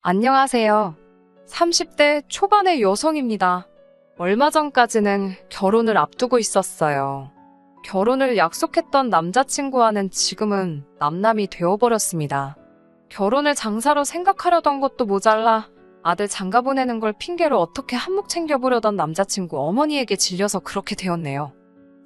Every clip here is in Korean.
안녕하세요. 30대 초반의 여성입니다. 얼마 전까지는 결혼을 앞두고 있었어요. 결혼을 약속했던 남자친구와는 지금은 남남이 되어버렸습니다. 결혼을 장사로 생각하려던 것도 모자라 아들 장가 보내는 걸 핑계로 어떻게 한몫 챙겨보려던 남자친구 어머니에게 질려서 그렇게 되었네요.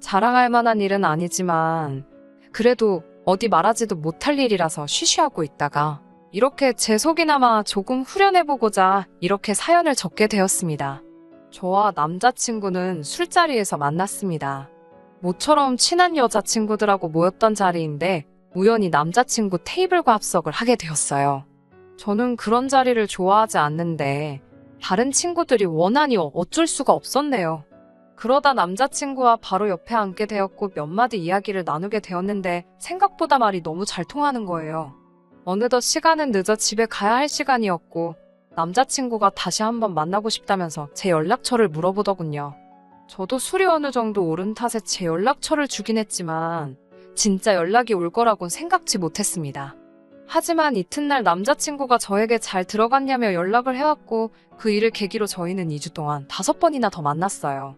자랑할 만한 일은 아니지만 그래도 어디 말하지도 못할 일이라서 쉬쉬하고 있다가 이렇게 제 속이나마 조금 후련해보고자 이렇게 사연을 적게 되었습니다. 저와 남자친구는 술자리에서 만났습니다. 모처럼 친한 여자친구들하고 모였던 자리인데 우연히 남자친구 테이블과 합석을 하게 되었어요. 저는 그런 자리를 좋아하지 않는데 다른 친구들이 원하니 어쩔 수가 없었네요. 그러다 남자친구와 바로 옆에 앉게 되었고 몇 마디 이야기를 나누게 되었는데 생각보다 말이 너무 잘 통하는 거예요. 어느덧 시간은 늦어 집에 가야 할 시간이었고 남자친구가 다시 한번 만나고 싶다면서 제 연락처를 물어보더군요. 저도 술이 어느 정도 오른 탓에 제 연락처를 주긴 했지만 진짜 연락이 올 거라곤 생각지 못했습니다. 하지만 이튿날 남자친구가 저에게 잘 들어갔냐며 연락을 해왔고 그 일을 계기로 저희는 2주 동안 5번이나 더 만났어요.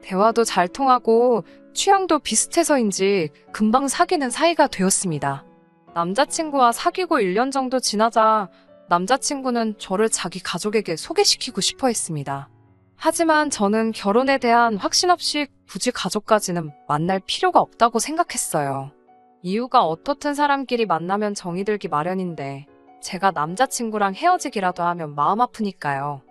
대화도 잘 통하고 취향도 비슷해서인지 금방 사귀는 사이가 되었습니다. 남자친구와 사귀고 1년 정도 지나자 남자친구는 저를 자기 가족에게 소개시키고 싶어 했습니다. 하지만 저는 결혼에 대한 확신 없이 굳이 가족까지는 만날 필요가 없다고 생각했어요. 이유가 어떻든 사람끼리 만나면 정이 들기 마련인데 제가 남자친구랑 헤어지기라도 하면 마음 아프니까요.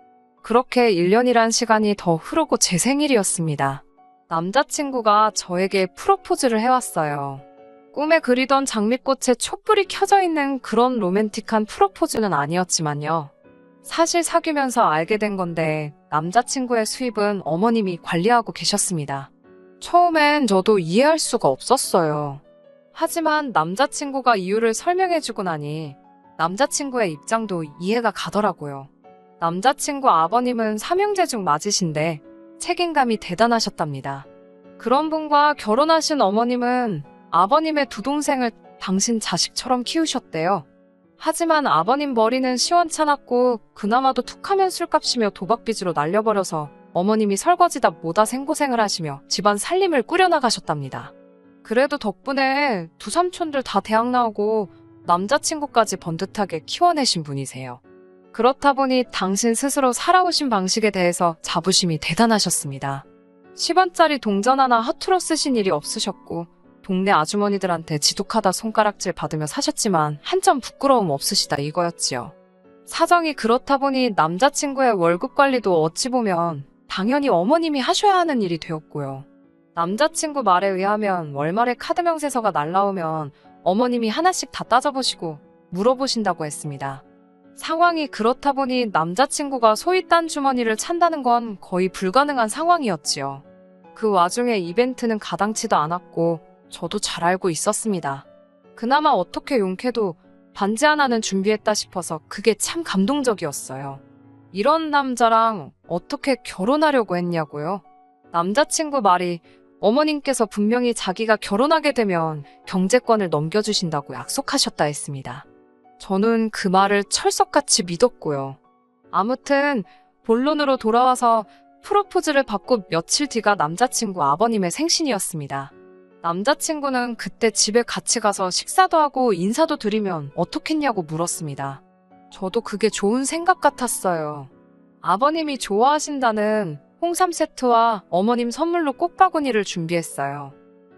그렇게 1년이란 시간이 더 흐르고 제 생일이었습니다. 남자친구가 저에게 프로포즈를 해왔어요. 꿈에 그리던 장미꽃에 촛불이 켜져 있는 그런 로맨틱한 프로포즈는 아니었지만요. 사실 사귀면서 알게 된 건데 남자친구의 수입은 어머님이 관리하고 계셨습니다. 처음엔 저도 이해할 수가 없었어요. 하지만 남자친구가 이유를 설명해주고 나니 남자친구의 입장도 이해가 가더라고요. 남자친구 아버님은 삼형제 중 맞으신데 책임감이 대단하셨답니다. 그런 분과 결혼하신 어머님은 아버님의 두 동생을 당신 자식처럼 키우셨대요. 하지만 아버님 머리는 시원찮았고 그나마도 툭하면 술값이며 도박빚으로 날려버려서 어머님이 설거지다 뭐다 생고생을 하시며 집안 살림을 꾸려나가셨답니다. 그래도 덕분에 두 삼촌들 다 대학 나오고 남자친구까지 번듯하게 키워내신 분이세요. 그렇다 보니 당신 스스로 살아오신 방식에 대해서 자부심이 대단하셨습니다. 10원짜리 동전 하나 허투루 쓰신 일이 없으셨고 동네 아주머니들한테 지독하다 손가락질 받으며 사셨지만 한 점 부끄러움 없으시다 이거였지요. 사정이 그렇다 보니 남자친구의 월급 관리도 어찌 보면 당연히 어머님이 하셔야 하는 일이 되었고요. 남자친구 말에 의하면 월말에 카드 명세서가 날라오면 어머님이 하나씩 다 따져보시고 물어보신다고 했습니다. 상황이 그렇다 보니 남자친구가 소위 딴 주머니를 찬다는 건 거의 불가능한 상황이었지요. 그 와중에 이벤트는 가당치도 않았고 저도 잘 알고 있었습니다. 그나마 어떻게 용케도 반지 하나는 준비했다 싶어서 그게 참 감동적이었어요. 이런 남자랑 어떻게 결혼하려고 했냐고요? 남자친구 말이 어머님께서 분명히 자기가 결혼하게 되면 경제권을 넘겨주신다고 약속하셨다 했습니다. 저는 그 말을 철석같이 믿었고요. 아무튼 본론으로 돌아와서 프로포즈를 받고 며칠 뒤가 남자친구 아버님의 생신이었습니다. 남자친구는 그때 집에 같이 가서 식사도 하고 인사도 드리면 어떻겠냐고 물었습니다. 저도 그게 좋은 생각 같았어요. 아버님이 좋아하신다는 홍삼 세트와 어머님 선물로 꽃바구니를 준비했어요.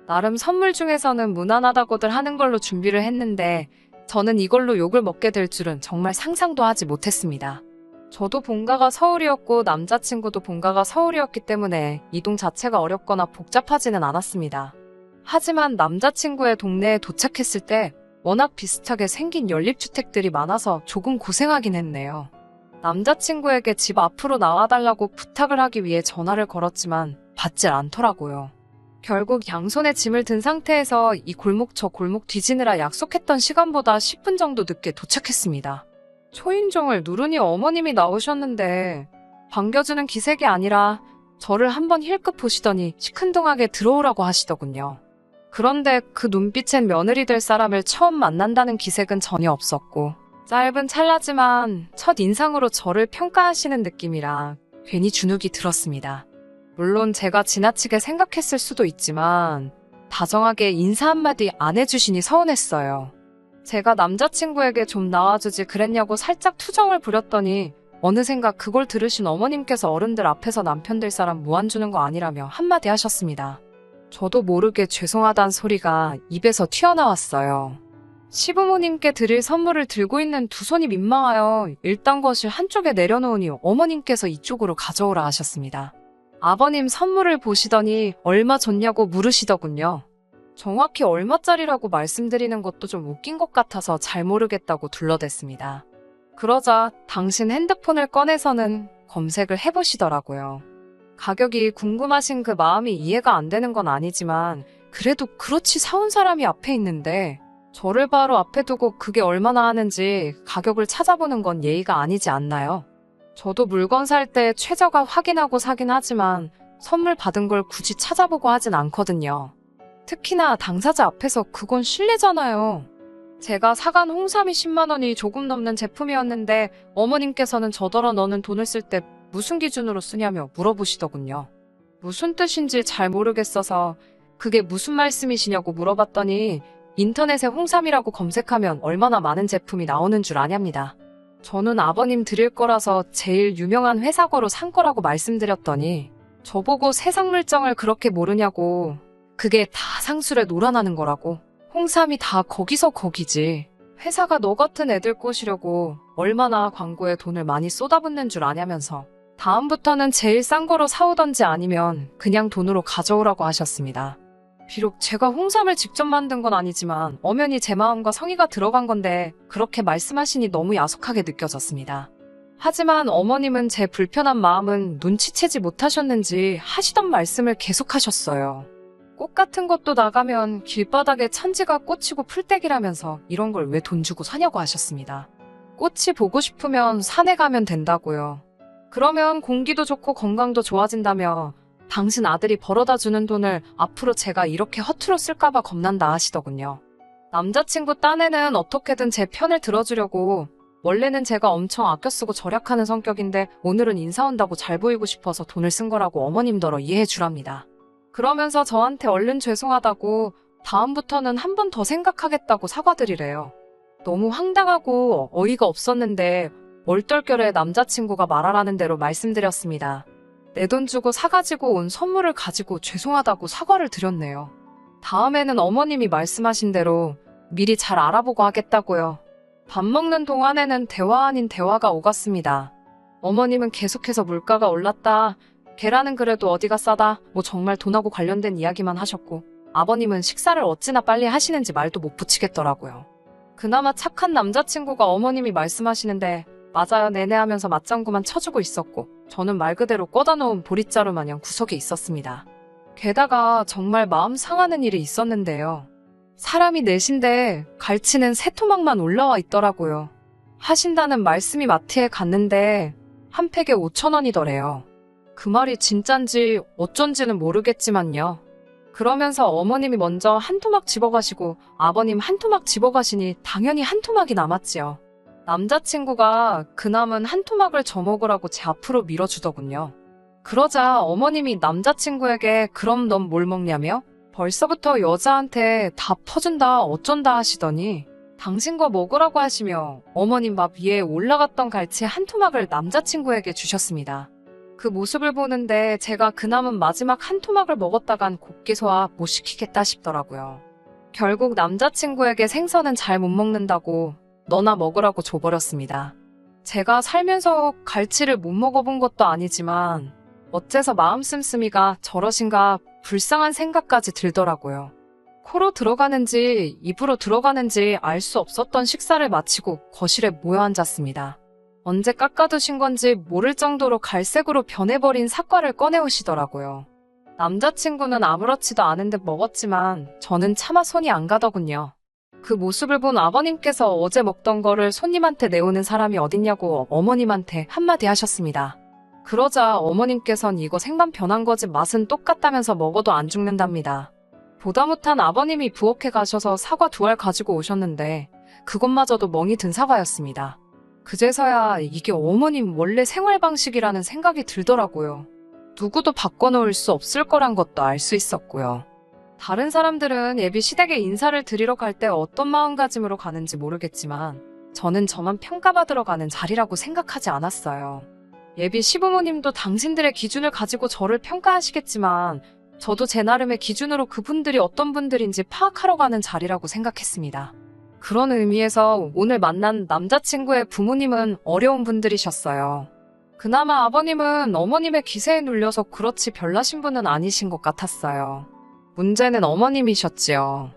나름 선물 중에서는 무난하다고들 하는 걸로 준비를 했는데 저는 이걸로 욕을 먹게 될 줄은 정말 상상도 하지 못했습니다. 저도 본가가 서울이었고 남자친구도 본가가 서울이었기 때문에 이동 자체가 어렵거나 복잡하지는 않았습니다. 하지만 남자친구의 동네에 도착했을 때 워낙 비슷하게 생긴 연립주택들이 많아서 조금 고생하긴 했네요. 남자친구에게 집 앞으로 나와달라고 부탁을 하기 위해 전화를 걸었지만 받질 않더라고요. 결국 양손에 짐을 든 상태에서 이 골목 저 골목 뒤지느라 약속했던 시간보다 10분 정도 늦게 도착했습니다. 초인종을 누르니 어머님이 나오셨는데 반겨주는 기색이 아니라 저를 한번 힐끗 보시더니 시큰둥하게 들어오라고 하시더군요. 그런데 그 눈빛엔 며느리 될 사람을 처음 만난다는 기색은 전혀 없었고 짧은 찰나지만 첫 인상으로 저를 평가하시는 느낌이라 괜히 주눅이 들었습니다. 물론 제가 지나치게 생각했을 수도 있지만 다정하게 인사 한마디 안 해주시니 서운했어요. 제가 남자친구에게 좀 나와주지 그랬냐고 살짝 투정을 부렸더니 어느샌가 그걸 들으신 어머님께서 어른들 앞에서 남편 될 사람 무안 주는 거 아니라며 한마디 하셨습니다. 저도 모르게 죄송하단 소리가 입에서 튀어나왔어요. 시부모님께 드릴 선물을 들고 있는 두 손이 민망하여 일단 것을 한쪽에 내려놓으니 어머님께서 이쪽으로 가져오라 하셨습니다. 아버님 선물을 보시더니 얼마 줬냐고 물으시더군요. 정확히 얼마짜리라고 말씀드리는 것도 좀 웃긴 것 같아서 잘 모르겠다고 둘러댔습니다. 그러자 당신 핸드폰을 꺼내서는 검색을 해보시더라고요. 가격이 궁금하신 그 마음이 이해가 안 되는 건 아니지만 그래도 그렇지 사온 사람이 앞에 있는데 저를 바로 앞에 두고 그게 얼마나 하는지 가격을 찾아보는 건 예의가 아니지 않나요? 저도 물건 살 때 최저가 확인하고 사긴 하지만 선물 받은 걸 굳이 찾아보고 하진 않거든요. 특히나 당사자 앞에서 그건 실례잖아요. 제가 사간 홍삼이 10만 원이 조금 넘는 제품이었는데 어머님께서는 저더러 너는 돈을 쓸 때 무슨 기준으로 쓰냐며 물어보시더군요. 무슨 뜻인지 잘 모르겠어서 그게 무슨 말씀이시냐고 물어봤더니 인터넷에 홍삼이라고 검색하면 얼마나 많은 제품이 나오는 줄 아냐입니다. 저는 아버님 드릴 거라서 제일 유명한 회사 거로 산 거라고 말씀드렸더니 저보고 세상 물정을 그렇게 모르냐고 그게 다 상술에 놀아나는 거라고 홍삼이 다 거기서 거기지 회사가 너 같은 애들 꼬시려고 얼마나 광고에 돈을 많이 쏟아붓는 줄 아냐면서 다음부터는 제일 싼 거로 사오던지 아니면 그냥 돈으로 가져오라고 하셨습니다. 비록 제가 홍삼을 직접 만든 건 아니지만 엄연히 제 마음과 성의가 들어간 건데 그렇게 말씀하시니 너무 야속하게 느껴졌습니다. 하지만 어머님은 제 불편한 마음은 눈치채지 못하셨는지 하시던 말씀을 계속하셨어요. 꽃 같은 것도 나가면 길바닥에 천지가 꽂히고 풀떼기라면서 이런 걸 왜 돈 주고 사냐고 하셨습니다. 꽃이 보고 싶으면 산에 가면 된다고요. 그러면 공기도 좋고 건강도 좋아진다며 당신 아들이 벌어다 주는 돈을 앞으로 제가 이렇게 허투루 쓸까봐 겁난다 하시더군요. 남자친구 딴에는 어떻게든 제 편을 들어주려고 원래는 제가 엄청 아껴 쓰고 절약하는 성격인데 오늘은 인사 온다고 잘 보이고 싶어서 돈을 쓴 거라고 어머님더러 이해해 주랍니다. 그러면서 저한테 얼른 죄송하다고 다음부터는 한 번 더 생각하겠다고 사과드리래요. 너무 황당하고 어이가 없었는데 얼떨결에 남자친구가 말하라는 대로 말씀드렸습니다. 내 돈 주고 사가지고 온 선물을 가지고 죄송하다고 사과를 드렸네요. 다음에는 어머님이 말씀하신 대로 미리 잘 알아보고 하겠다고요. 밥 먹는 동안에는 대화 아닌 대화가 오갔습니다. 어머님은 계속해서 물가가 올랐다. 계란은 그래도 어디가 싸다. 뭐 정말 돈하고 관련된 이야기만 하셨고 아버님은 식사를 어찌나 빨리 하시는지 말도 못 붙이겠더라고요. 그나마 착한 남자친구가 어머님이 말씀하시는데 맞아요 네네 하면서 맞장구만 쳐주고 있었고 저는 말 그대로 꺼다 놓은 보릿자루 마냥 구석에 있었습니다. 게다가 정말 마음 상하는 일이 있었는데요. 사람이 넷인데 갈치는 세 토막만 올라와 있더라고요. 하신다는 말씀이 마트에 갔는데 한 팩에 5,000원이더래요. 그 말이 진짠지 어쩐지는 모르겠지만요. 그러면서 어머님이 먼저 한 토막 집어가시고 아버님 한 토막 집어가시니 당연히 한 토막이 남았지요. 남자친구가 그 남은 한 토막을 저 먹으라고 제 앞으로 밀어주더군요. 그러자 어머님이 남자친구에게 그럼 넌 뭘 먹냐며 벌써부터 여자한테 다 퍼준다 어쩐다 하시더니 당신 거 먹으라고 하시며 어머님 밥 위에 올라갔던 갈치 한 토막을 남자친구에게 주셨습니다. 그 모습을 보는데 제가 그 남은 마지막 한 토막을 먹었다간 곱게 소화 못 시키겠다 싶더라고요. 결국 남자친구에게 생선은 잘 못 먹는다고 너나 먹으라고 줘버렸습니다. 제가 살면서 갈치를 못 먹어본 것도 아니지만 어째서 마음 씀씀이가 저러신가 불쌍한 생각까지 들더라고요. 코로 들어가는지 입으로 들어가는지 알 수 없었던 식사를 마치고 거실에 모여 앉았습니다. 언제 깎아두신 건지 모를 정도로 갈색으로 변해버린 사과를 꺼내오시더라고요. 남자친구는 아무렇지도 않은 듯 먹었지만 저는 차마 손이 안 가더군요. 그 모습을 본 아버님께서 어제 먹던 거를 손님한테 내오는 사람이 어딨냐고 어머님한테 한마디 하셨습니다. 그러자 어머님께선 이거 생반 변한 거지 맛은 똑같다면서 먹어도 안 죽는답니다. 보다 못한 아버님이 부엌에 가셔서 사과 2알 가지고 오셨는데 그것마저도 멍이 든 사과였습니다. 그제서야 이게 어머님 원래 생활 방식이라는 생각이 들더라고요. 누구도 바꿔놓을 수 없을 거란 것도 알 수 있었고요. 다른 사람들은 예비 시댁에 인사를 드리러 갈 때 어떤 마음가짐으로 가는지 모르겠지만 저는 저만 평가받으러 가는 자리라고 생각하지 않았어요. 예비 시부모님도 당신들의 기준을 가지고 저를 평가하시겠지만 저도 제 나름의 기준으로 그분들이 어떤 분들인지 파악하러 가는 자리라고 생각했습니다. 그런 의미에서 오늘 만난 남자친구의 부모님은 어려운 분들이셨어요. 그나마 아버님은 어머님의 기세에 눌려서 그렇지 별나신 분은 아니신 것 같았어요. 문제는 어머님이셨지요.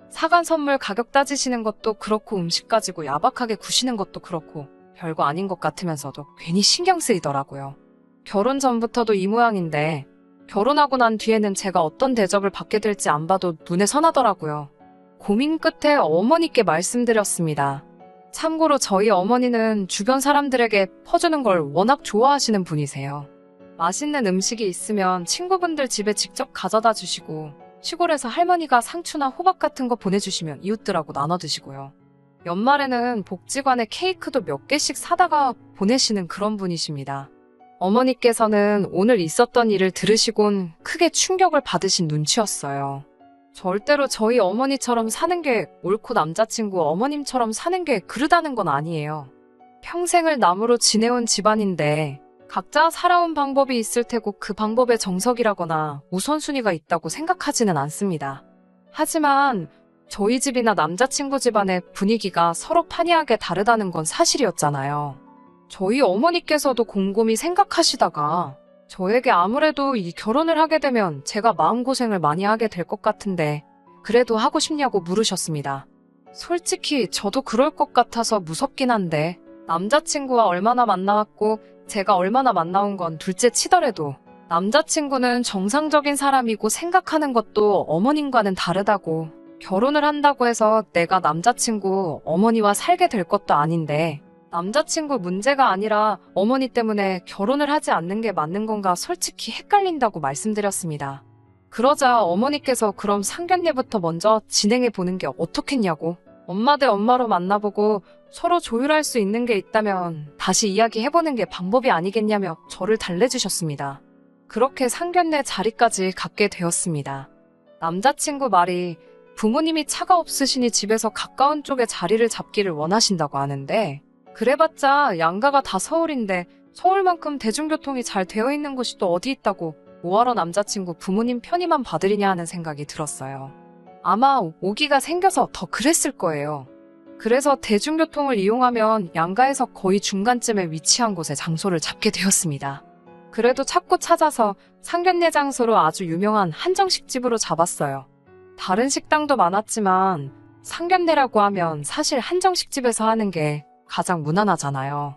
사간 선물 가격 따지시는 것도 그렇고 음식 가지고 야박하게 구시는 것도 그렇고 별거 아닌 것 같으면서도 괜히 신경 쓰이더라고요. 결혼 전부터도 이 모양인데 결혼하고 난 뒤에는 제가 어떤 대접을 받게 될지 안 봐도 눈에 선하더라고요. 고민 끝에 어머니께 말씀드렸습니다. 참고로 저희 어머니는 주변 사람들에게 퍼주는 걸 워낙 좋아하시는 분이세요. 맛있는 음식이 있으면 친구분들 집에 직접 가져다 주시고 시골에서 할머니가 상추나 호박 같은 거 보내주시면 이웃들하고 나눠 드시고요. 연말에는 복지관에 케이크도 몇 개씩 사다가 보내시는 그런 분이십니다. 어머니께서는 오늘 있었던 일을 들으시곤 크게 충격을 받으신 눈치였어요. 절대로 저희 어머니처럼 사는 게 옳고 남자친구 어머님처럼 사는 게 그르다는 건 아니에요. 평생을 남으로 지내온 집안인데 각자 살아온 방법이 있을 테고 그 방법에 정석이라거나 우선순위가 있다고 생각하지는 않습니다. 하지만 저희 집이나 남자친구 집안의 분위기가 서로 판이하게 다르다는 건 사실이었잖아요. 저희 어머니께서도 곰곰이 생각하시다가 저에게 아무래도 이 결혼을 하게 되면 제가 마음고생을 많이 하게 될 것 같은데 그래도 하고 싶냐고 물으셨습니다. 솔직히 저도 그럴 것 같아서 무섭긴 한데 남자친구와 얼마나 만나왔고 제가 얼마나 만나온 건 둘째 치더라도 남자친구는 정상적인 사람이고 생각하는 것도 어머님과는 다르다고 결혼을 한다고 해서 내가 남자친구 어머니와 살게 될 것도 아닌데 남자친구 문제가 아니라 어머니 때문에 결혼을 하지 않는 게 맞는 건가 솔직히 헷갈린다고 말씀드렸습니다. 그러자 어머니께서 그럼 상견례부터 먼저 진행해 보는 게 어떻겠냐고 엄마 대 엄마로 만나보고 서로 조율할 수 있는 게 있다면 다시 이야기해보는 게 방법이 아니겠냐며 저를 달래주셨습니다. 그렇게 상견례 자리까지 갖게 되었습니다. 남자친구 말이 부모님이 차가 없으시니 집에서 가까운 쪽에 자리를 잡기를 원하신다고 하는데 그래봤자 양가가 다 서울인데 서울만큼 대중교통이 잘 되어 있는 곳이 또 어디 있다고 뭐하러 남자친구 부모님 편의만 받으리냐 하는 생각이 들었어요. 아마 오기가 생겨서 더 그랬을 거예요. 그래서 대중교통을 이용하면 양가에서 거의 중간쯤에 위치한 곳에 장소를 잡게 되었습니다. 그래도 찾고 찾아서 상견례 장소로 아주 유명한 한정식집으로 잡았어요. 다른 식당도 많았지만 상견례라고 하면 사실 한정식집에서 하는 게 가장 무난하잖아요.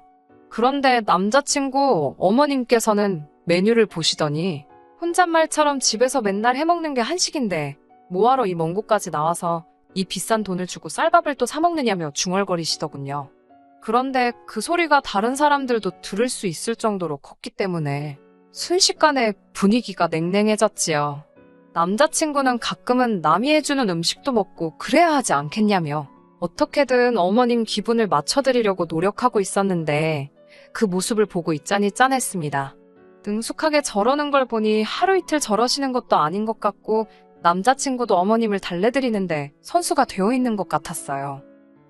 그런데 남자친구 어머님께서는 메뉴를 보시더니 혼잣말처럼 집에서 맨날 해먹는 게 한식인데 뭐하러 이 먼 곳까지 나와서 이 비싼 돈을 주고 쌀밥을 또 사 먹느냐며 중얼거리시더군요. 그런데 그 소리가 다른 사람들도 들을 수 있을 정도로 컸기 때문에 순식간에 분위기가 냉랭해졌지요. 남자친구는 가끔은 남이 해주는 음식도 먹고 그래야 하지 않겠냐며 어떻게든 어머님 기분을 맞춰드리려고 노력하고 있었는데 그 모습을 보고 있자니 짠했습니다. 능숙하게 저러는 걸 보니 하루 이틀 저러시는 것도 아닌 것 같고 남자친구도 어머님을 달래드리는데 선수가 되어 있는 것 같았어요.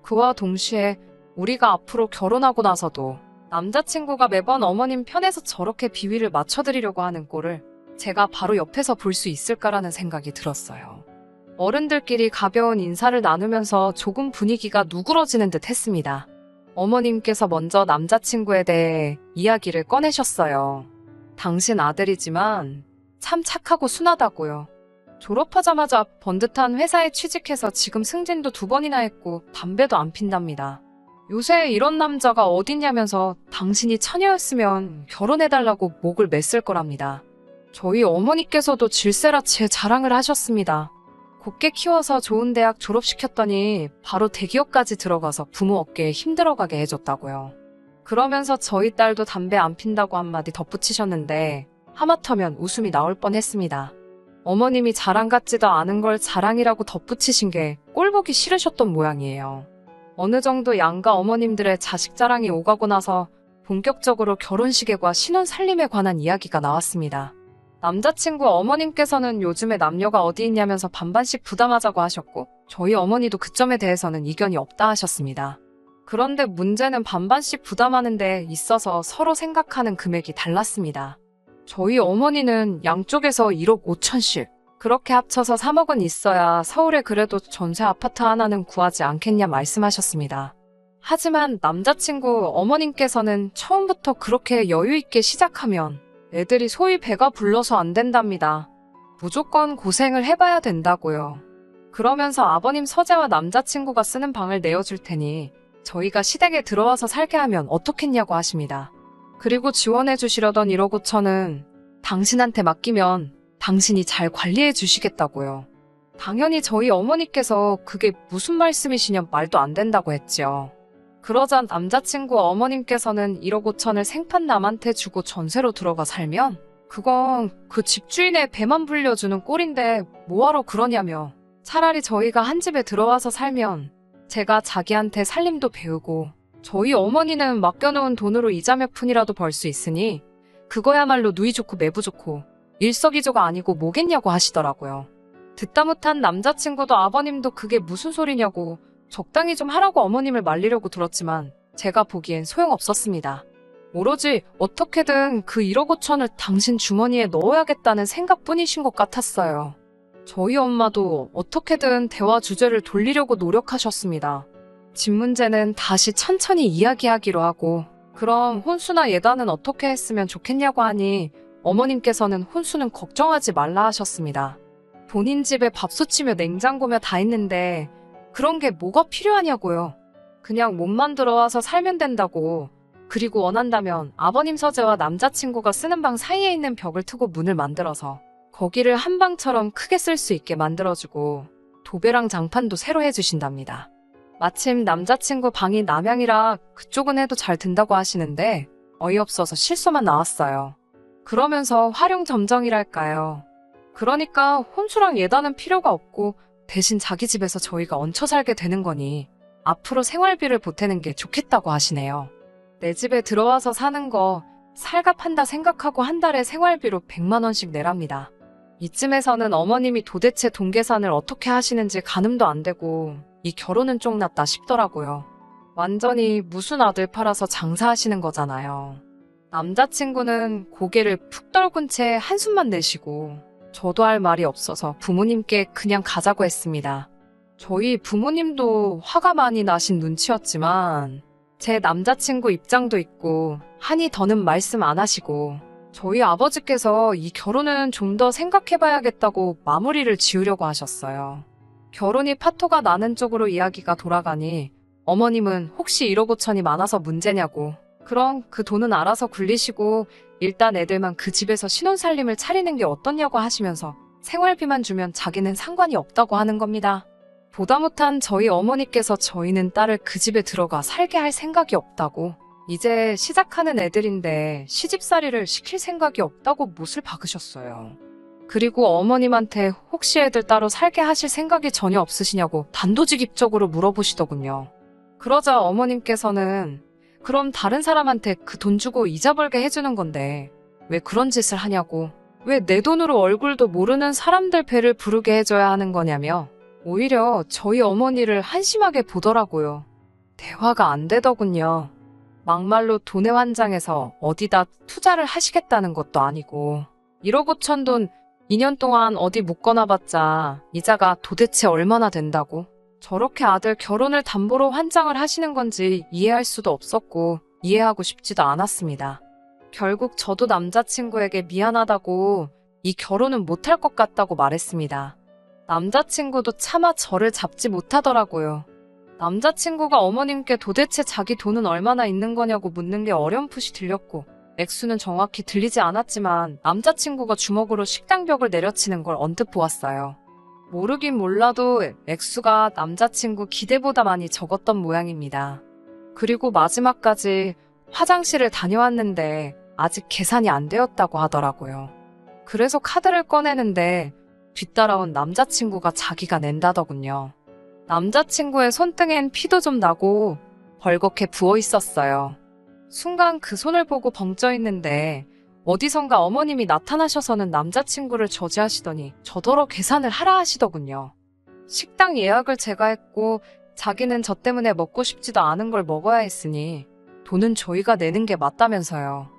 그와 동시에 우리가 앞으로 결혼하고 나서도 남자친구가 매번 어머님 편에서 저렇게 비위를 맞춰드리려고 하는 꼴을 제가 바로 옆에서 볼 수 있을까라는 생각이 들었어요. 어른들끼리 가벼운 인사를 나누면서 조금 분위기가 누그러지는 듯 했습니다. 어머님께서 먼저 남자친구에 대해 이야기를 꺼내셨어요. 당신 아들이지만 참 착하고 순하다고요. 졸업하자마자 번듯한 회사에 취직해서 지금 승진도 2번이나 했고 담배도 안 핀답니다. 요새 이런 남자가 어딨냐면서 당신이 처녀였으면 결혼해달라고 목을 맸을 거랍니다. 저희 어머니께서도 질세라 제 자랑을 하셨습니다. 곱게 키워서 좋은 대학 졸업시켰더니 바로 대기업까지 들어가서 부모 어깨에 힘들어가게 해줬다고요. 그러면서 저희 딸도 담배 안 핀다고 한마디 덧붙이셨는데 하마터면 웃음이 나올 뻔했습니다. 어머님이 자랑 같지도 않은 걸 자랑이라고 덧붙이신 게 꼴보기 싫으셨던 모양이에요. 어느 정도 양가 어머님들의 자식 자랑이 오가고 나서 본격적으로 결혼식과 신혼 살림에 관한 이야기가 나왔습니다. 남자친구 어머님께서는 요즘에 남녀가 어디 있냐면서 반반씩 부담하자고 하셨고, 저희 어머니도 그 점에 대해서는 이견이 없다 하셨습니다. 그런데 문제는 반반씩 부담하는 데 있어서 서로 생각하는 금액이 달랐습니다. 저희 어머니는 양쪽에서 1억 5천씩, 그렇게 합쳐서 3억은 있어야 서울에 그래도 전세 아파트 하나는 구하지 않겠냐 말씀하셨습니다. 하지만 남자친구 어머님께서는 처음부터 그렇게 여유있게 시작하면 애들이 소위 배가 불러서 안 된답니다. 무조건 고생을 해봐야 된다고요. 그러면서 아버님 서재와 남자친구가 쓰는 방을 내어줄 테니 저희가 시댁에 들어와서 살게 하면 어떻겠냐고 하십니다. 그리고 지원해 주시려던 1억 5천은 당신한테 맡기면 당신이 잘 관리해 주시겠다고요. 당연히 저희 어머니께서 그게 무슨 말씀이시냐 말도 안 된다고 했죠. 그러자 남자친구 어머님께서는 1억 5천을 생판 남한테 주고 전세로 들어가 살면 그건 그 집주인의 배만 불려주는 꼴인데 뭐하러 그러냐며, 차라리 저희가 한 집에 들어와서 살면 제가 자기한테 살림도 배우고 저희 어머니는 맡겨놓은 돈으로 이자 몇 푼이라도 벌 수 있으니 그거야말로 누이 좋고 매부 좋고 일석이조가 아니고 뭐겠냐고 하시더라고요. 듣다 못한 남자친구도 아버님도 그게 무슨 소리냐고 적당히 좀 하라고 어머님을 말리려고 들었지만 제가 보기엔 소용없었습니다. 오로지 어떻게든 그 1억 5천을 당신 주머니에 넣어야겠다는 생각뿐이신 것 같았어요. 저희 엄마도 어떻게든 대화 주제를 돌리려고 노력하셨습니다. 집 문제는 다시 천천히 이야기하기로 하고, 그럼 혼수나 예단은 어떻게 했으면 좋겠냐고 하니 어머님께서는 혼수는 걱정하지 말라 하셨습니다. 본인 집에 밥솥이며 냉장고며 다 있는데 그런 게 뭐가 필요하냐고요. 그냥 몸만 들어와서 살면 된다고. 그리고 원한다면 아버님 서재와 남자친구가 쓰는 방 사이에 있는 벽을 트고 문을 만들어서 거기를 한방처럼 크게 쓸 수 있게 만들어주고 도배랑 장판도 새로 해주신답니다. 마침 남자친구 방이 남향이라 그쪽은 해도 잘 든다고 하시는데 어이없어서 실소만 나왔어요. 그러면서 활용점정이랄까요. 그러니까 혼수랑 예단은 필요가 없고 대신 자기 집에서 저희가 얹혀 살게 되는 거니 앞으로 생활비를 보태는 게 좋겠다고 하시네요. 내 집에 들어와서 사는 거 살갑한다 생각하고 한 달에 생활비로 100만 원씩 내랍니다. 이쯤에서는 어머님이 도대체 돈 계산을 어떻게 하시는지 가늠도 안 되고 이 결혼은 쫑났다 싶더라고요. 완전히 무슨 아들 팔아서 장사하시는 거잖아요. 남자친구는 고개를 푹 떨군 채 한숨만 내쉬고 저도 할 말이 없어서 부모님께 그냥 가자고 했습니다. 저희 부모님도 화가 많이 나신 눈치였지만 제 남자친구 입장도 있고 하니 더는 말씀 안 하시고 저희 아버지께서 이 결혼은 좀 더 생각해봐야겠다고 마무리를 지으려고 하셨어요. 결혼이 파토가 나는 쪽으로 이야기가 돌아가니 어머님은 혹시 1억 5천이 많아서 문제냐고, 그럼 그 돈은 알아서 굴리시고 일단 애들만 그 집에서 신혼살림을 차리는 게 어떻냐고 하시면서 생활비만 주면 자기는 상관이 없다고 하는 겁니다. 보다 못한 저희 어머니께서 저희는 딸을 그 집에 들어가 살게 할 생각이 없다고, 이제 시작하는 애들인데 시집살이를 시킬 생각이 없다고 못을 박으셨어요. 그리고 어머님한테 혹시 애들 따로 살게 하실 생각이 전혀 없으시냐고 단도직입적으로 물어보시더군요. 그러자 어머님께서는 그럼 다른 사람한테 그 돈 주고 이자 벌게 해주는 건데 왜 그런 짓을 하냐고, 왜 내 돈으로 얼굴도 모르는 사람들 배를 부르게 해줘야 하는 거냐며 오히려 저희 어머니를 한심하게 보더라고요. 대화가 안 되더군요. 막말로 돈에 환장해서 어디다 투자를 하시겠다는 것도 아니고 1억 5천 돈 2년 동안 어디 묶어놔봤자 이자가 도대체 얼마나 된다고, 저렇게 아들 결혼을 담보로 환장을 하시는 건지 이해할 수도 없었고 이해하고 싶지도 않았습니다. 결국 저도 남자친구에게 미안하다고 이 결혼은 못할 것 같다고 말했습니다. 남자친구도 차마 저를 잡지 못하더라고요. 남자친구가 어머님께 도대체 자기 돈은 얼마나 있는 거냐고 묻는 게 어렴풋이 들렸고 액수는 정확히 들리지 않았지만 남자친구가 주먹으로 식당벽을 내려치는 걸 언뜻 보았어요. 모르긴 몰라도 액수가 남자친구 기대보다 많이 적었던 모양입니다. 그리고 마지막까지 화장실을 다녀왔는데 아직 계산이 안 되었다고 하더라고요. 그래서 카드를 꺼내는데 뒤따라온 남자친구가 자기가 낸다더군요. 남자친구의 손등엔 피도 좀 나고 벌겋게 부어 있었어요. 순간 그 손을 보고 벙쪄 있는데 어디선가 어머님이 나타나셔서는 남자친구를 저지하시더니 저더러 계산을 하라 하시더군요. 식당 예약을 제가 했고 자기는 저 때문에 먹고 싶지도 않은 걸 먹어야 했으니 돈은 저희가 내는 게 맞다면서요.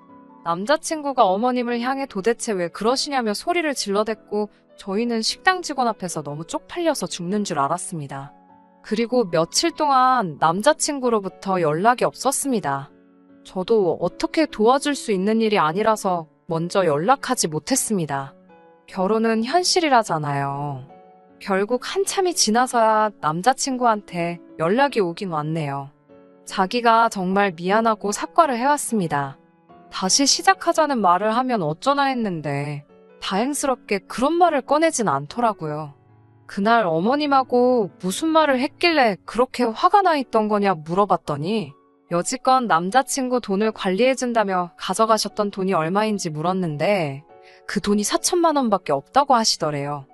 남자친구가 어머님을 향해 도대체 왜 그러시냐며 소리를 질러댔고 저희는 식당 직원 앞에서 너무 쪽팔려서 죽는 줄 알았습니다. 그리고 며칠 동안 남자친구로부터 연락이 없었습니다. 저도 어떻게 도와줄 수 있는 일이 아니라서 먼저 연락하지 못했습니다. 결혼은 현실이라잖아요. 결국 한참이 지나서야 남자친구한테 연락이 오긴 왔네요. 자기가 정말 미안하고 사과를 해왔습니다. 다시 시작하자는 말을 하면 어쩌나 했는데 다행스럽게 그런 말을 꺼내진 않더라고요. 그날 어머님하고 무슨 말을 했길래 그렇게 화가 나 있던 거냐 물어봤더니 여지껏 남자친구 돈을 관리해준다며 가져가셨던 돈이 얼마인지 물었는데 그 돈이 4천만 원밖에 없다고 하시더래요.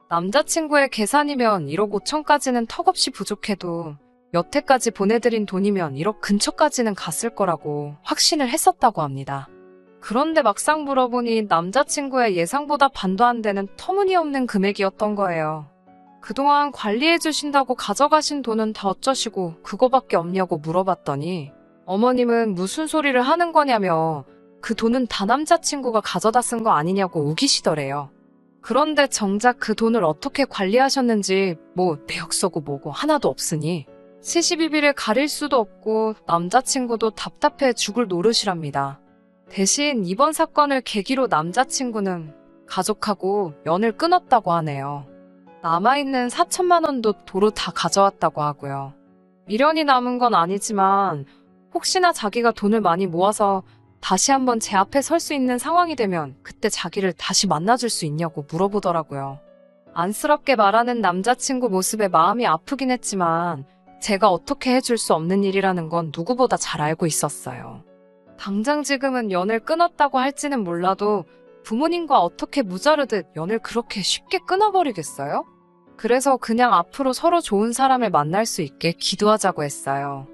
남자친구의 계산이면 1억 5천까지는 턱없이 부족해도 여태까지 보내드린 돈이면 1억 근처까지는 갔을 거라고 확신을 했었다고 합니다. 그런데 막상 물어보니 남자친구의 예상보다 반도 안 되는 터무니없는 금액이었던 거예요. 그동안 관리해주신다고 가져가신 돈은 다 어쩌시고 그거밖에 없냐고 물어봤더니 어머님은 무슨 소리를 하는 거냐며 그 돈은 다 남자친구가 가져다 쓴 거 아니냐고 우기시더래요. 그런데 정작 그 돈을 어떻게 관리하셨는지 뭐 내역서고 뭐고 하나도 없으니 시시비비를 가릴 수도 없고 남자친구도 답답해 죽을 노릇이랍니다. 대신 이번 사건을 계기로 남자친구는 가족하고 연을 끊었다고 하네요. 남아있는 4천만 원도 도로 다 가져왔다고 하고요. 미련이 남은 건 아니지만 혹시나 자기가 돈을 많이 모아서 다시 한번 제 앞에 설 수 있는 상황이 되면 그때 자기를 다시 만나줄 수 있냐고 물어보더라고요. 안쓰럽게 말하는 남자친구 모습에 마음이 아프긴 했지만 제가 어떻게 해줄 수 없는 일이라는 건 누구보다 잘 알고 있었어요. 당장 지금은 연을 끊었다고 할지는 몰라도 부모님과 어떻게 무자르듯 연을 그렇게 쉽게 끊어버리겠어요? 그래서 그냥 앞으로 서로 좋은 사람을 만날 수 있게 기도하자고 했어요.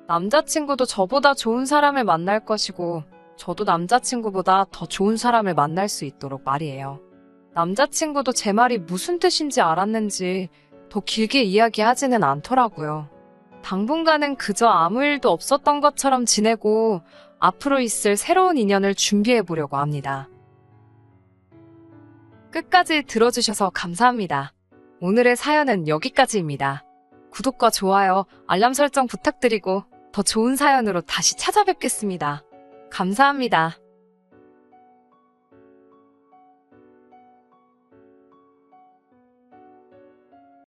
남자친구도 저보다 좋은 사람을 만날 것이고 저도 남자친구보다 더 좋은 사람을 만날 수 있도록 말이에요. 남자친구도 제 말이 무슨 뜻인지 알았는지 더 길게 이야기하지는 않더라고요. 당분간은 그저 아무 일도 없었던 것처럼 지내고 앞으로 있을 새로운 인연을 준비해 보려고 합니다. 끝까지 들어주셔서 감사합니다. 오늘의 사연은 여기까지입니다. 구독과 좋아요, 알람 설정 부탁드리고 더 좋은 사연으로 다시 찾아뵙겠습니다. 감사합니다.